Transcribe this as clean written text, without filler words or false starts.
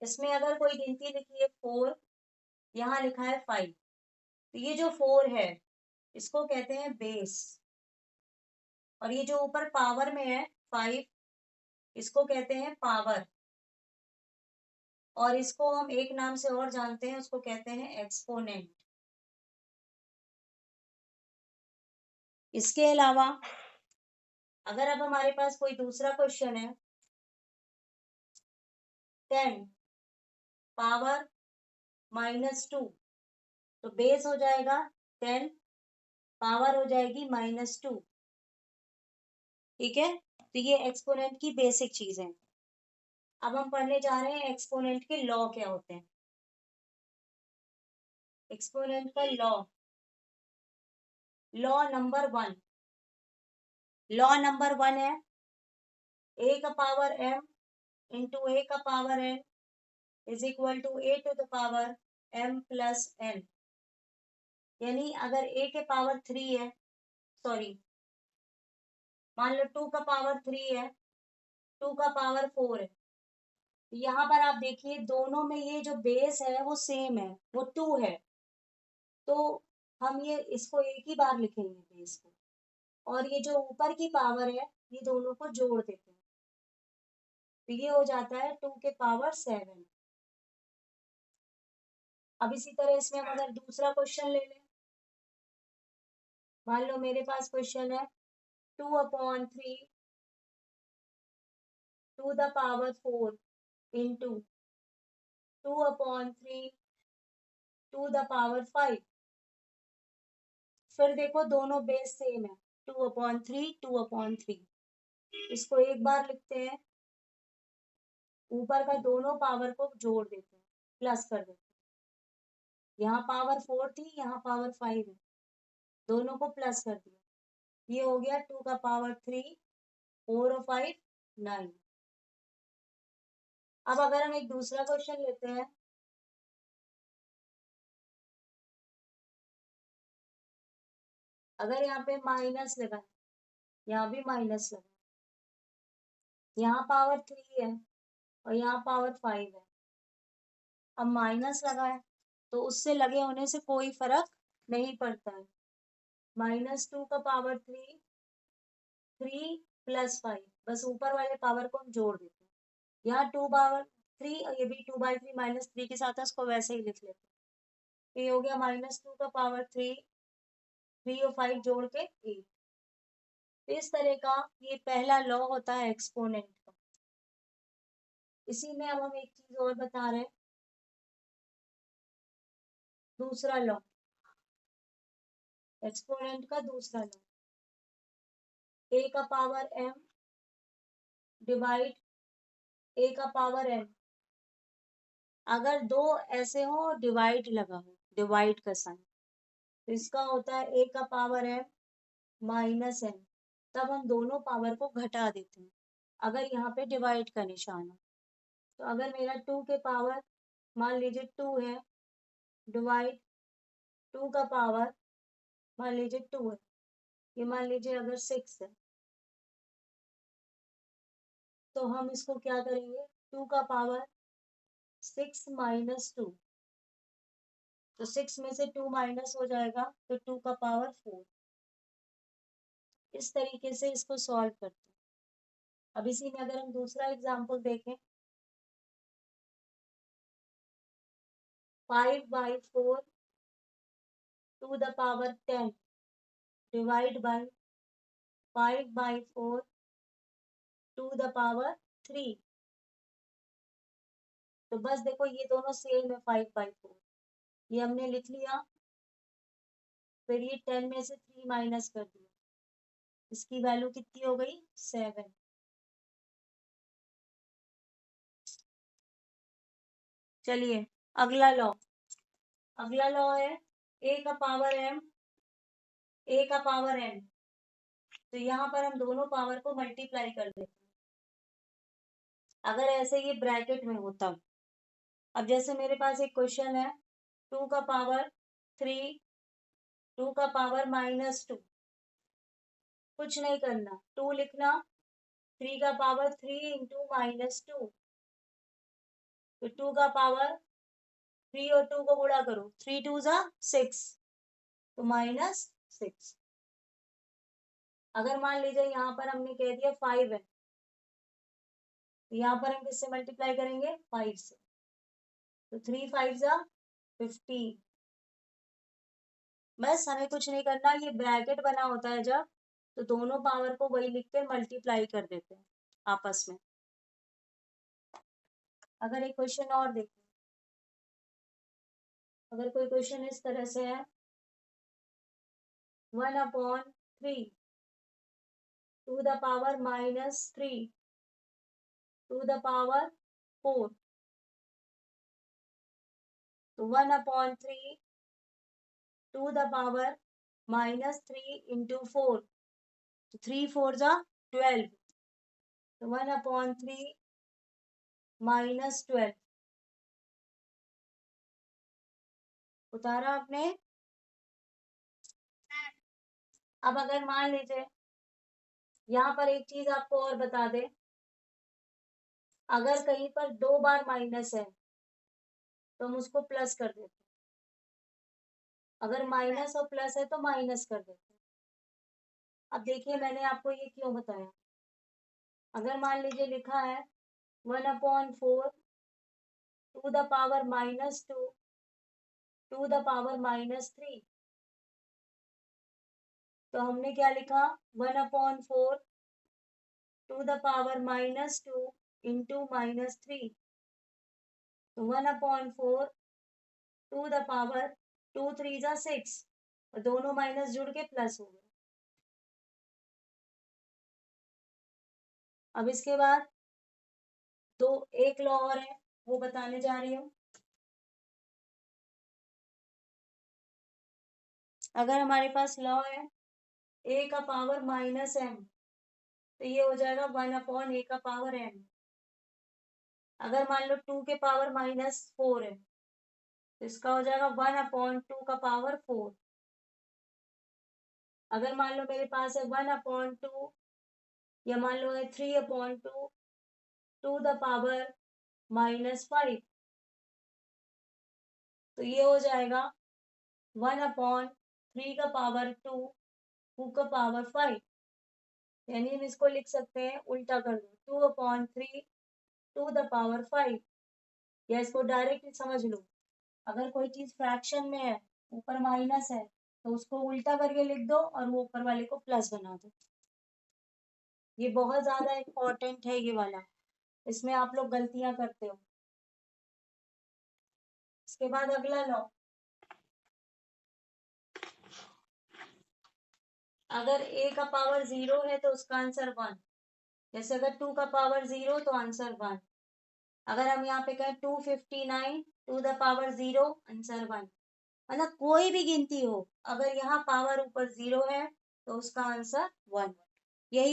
इसमें अगर कोई गिनती लिखी है 4, यहाँ लिखा है 5, तो ये जो 4 है इसको कहते हैं बेस, और ये जो ऊपर पावर में है 5, इसको कहते हैं पावर, और इसको हम एक नाम से और जानते हैं, उसको कहते हैं एक्सपोनेंट। इसके अलावा अगर अब हमारे पास कोई दूसरा क्वेश्चन है, 10 पावर -2, तो बेस हो जाएगा 10, पावर हो जाएगी -2। ठीक है, तो ये एक्सपोनेंट की बेसिक चीज है। अब हम पढ़ने जा रहे हैं एक्सपोनेंट के लॉ क्या होते हैं। एक्सपोनेंट का लॉ नंबर 1, है a का पावर m इंटू a का power n is equal to a to the power m plus n। यानी अगर a के पावर 3 है, सॉरी मान लो 2 का पावर 3 है, 2 का पावर 4 है, तो यहाँ पर आप देखिए दोनों में ये जो बेस है वो सेम है, वो 2 है, तो हम ये इसको एक ही बार लिखेंगे बेस को, और ये जो ऊपर की पावर है ये दोनों को जोड़ देते हैं, तो ये हो जाता है 2 के पावर 7। अब इसी तरह इसमें हम अगर दूसरा क्वेश्चन ले लें, मान लो मेरे पास क्वेश्चन है 2/3 to the power 4 into 2/3 to the power 5। फिर देखो दोनों बेस सेम है, 2/3 2/3, इसको एक बार लिखते हैं, ऊपर का दोनों पावर को जोड़ देते हैं, प्लस कर देते हैं। यहाँ पावर 4 थी, यहाँ पावर 5 है, दोनों को प्लस कर दिया, ये हो गया 2 का पावर 3, 4 और 5 9। अब अगर हम एक दूसरा क्वेश्चन लेते हैं, अगर यहाँ पे माइनस लगा, यहाँ भी माइनस लगा, यहाँ पावर 3 है और यहाँ पावर 5 है, अब माइनस लगा है तो उससे लगे होने से कोई फर्क नहीं पड़ता है। -2 का पावर 3, 3 प्लस 5, बस ऊपर वाले पावर को हम जोड़ देते हैं, यहाँ 2 पावर 3 और ये भी 2/3 -3 के साथ है, उसको वैसे ही लिख लेते हैं। ये हो गया -2 का पावर 3, 3 और 5 जोड़ के 8। इस तरह का ये पहला लॉ होता है एक्सपोनेंट का। इसी में अब हम एक चीज और बता रहे हैं, दूसरा लॉ, एक्सपोनेंट का दूसरा लॉ, a का पावर m डिवाइड a का पावर n। अगर दो ऐसे हो डिवाइड लगा हो, डिवाइड का साइन, तो इसका होता है a का पावर m माइनस n, तब हम दोनों पावर को घटा देते हैं अगर यहाँ पे डिवाइड का निशान हो। तो अगर मेरा 2 के पावर मान लीजिए 2 है, डिवाइड 2 का पावर मान लीजिए 2 है, ये मान लीजिए अगर 6 है, तो हम इसको क्या करेंगे, 2 का पावर 6 -2, तो 6 में से 2 माइनस हो जाएगा तो 2 का पावर 4। इस तरीके से इसको सॉल्व करते हैं। अब इसी में अगर हम दूसरा एग्जांपल देखें, 5/4 to the power 10 divide by 5/4 to the power 3। तो बस देखो ये दोनों सेम है, 5/4 ये हमने लिख लिया, फिर ये 10 में से 3 माइनस कर दिया, इसकी वैल्यू कितनी हो गई, 7। चलिए अगला लॉ, है a का पावर m a का पावर n, तो यहाँ पर हम दोनों पावर को मल्टीप्लाई कर देते हैं, अगर ऐसे ये ब्रैकेट में हो तब। अब जैसे मेरे पास एक क्वेश्चन है 2 का पावर 3, 2 का पावर -2, कुछ नहीं करना, 2 लिखना, 3 का पावर 3 इंटू -2, तो 2 का पावर 3 और 2 को गुणा करो, 3 2 जा 6, तो -6। अगर मान लीजिए यहाँ पर हमने कह दिया 5 है, तो यहाँ पर हम किससे मल्टीप्लाई करेंगे, 5 से, तो 3 5 जा 15। बस हमें कुछ नहीं करना, ये ब्रैकेट बना होता है जब, तो दोनों पावर को वही लिख के मल्टीप्लाई कर देते हैं आपस में। अगर एक क्वेश्चन और देखो, अगर कोई क्वेश्चन इस तरह से है, 1/3 to the power -3 to the power 4, तो 1/3 टू द पावर -3 इंटू 4, तो 3 4 जा 12, तो 1/3 -12 उतारा आपने। अब अगर मान लीजिए यहाँ पर एक चीज आपको और बता दे, अगर कहीं पर 2 बार माइनस है तो हम उसको प्लस कर देते हैं, अगर माइनस और प्लस है तो माइनस कर देते हैं। अब देखिए मैंने आपको ये क्यों बताया, अगर मान लीजिए लिखा है 1/4 to the power -2 to the power -3, तो हमने क्या लिखा, 1/4 टू द पावर -2 इंटू -3, तो 1/4 टू द पावर 2 3 जा 6, और दोनों माइनस जुड़ के प्लस हो गए। अब इसके बाद दो एक लॉ और है, वो बताने जा रही हूँ। अगर हमारे पास लॉ है a का पावर -m, तो ये हो जाएगा 1/a का पावर m। अगर मान लो 2 के पावर -4 है, तो इसका हो जाएगा 1/2 का पावर 4। अगर मान लो मेरे पास है 1/2, या मान लो है 3/2 टू द पावर -5, तो ये हो जाएगा 1/3 का पावर 2 का पावर 5। यानी हम इसको लिख सकते हैं, उल्टा कर दो, 2/3 टू द पावर 5, या इसको डायरेक्ट समझ लो, अगर कोई चीज फ्रैक्शन में है, ऊपर माइनस है, तो उसको उल्टा करके लिख दो और वो ऊपर वाले को प्लस बना दो। ये बहुत ज्यादा इम्पोर्टेंट है ये वाला, इसमें आप लोग गलतियां करते हो। इसके बाद अगला लॉ, अगर a का पावर 0 है तो उसका आंसर 1, जैसे अगर 2 का पावर 0 तो आंसर 1। अगर हम यहाँ पे कहें 259 टू द पावर 0, आंसर 1। मतलब कोई भी गिनती हो, अगर यहाँ पावर ऊपर 0 है तो उसका आंसर 1। यही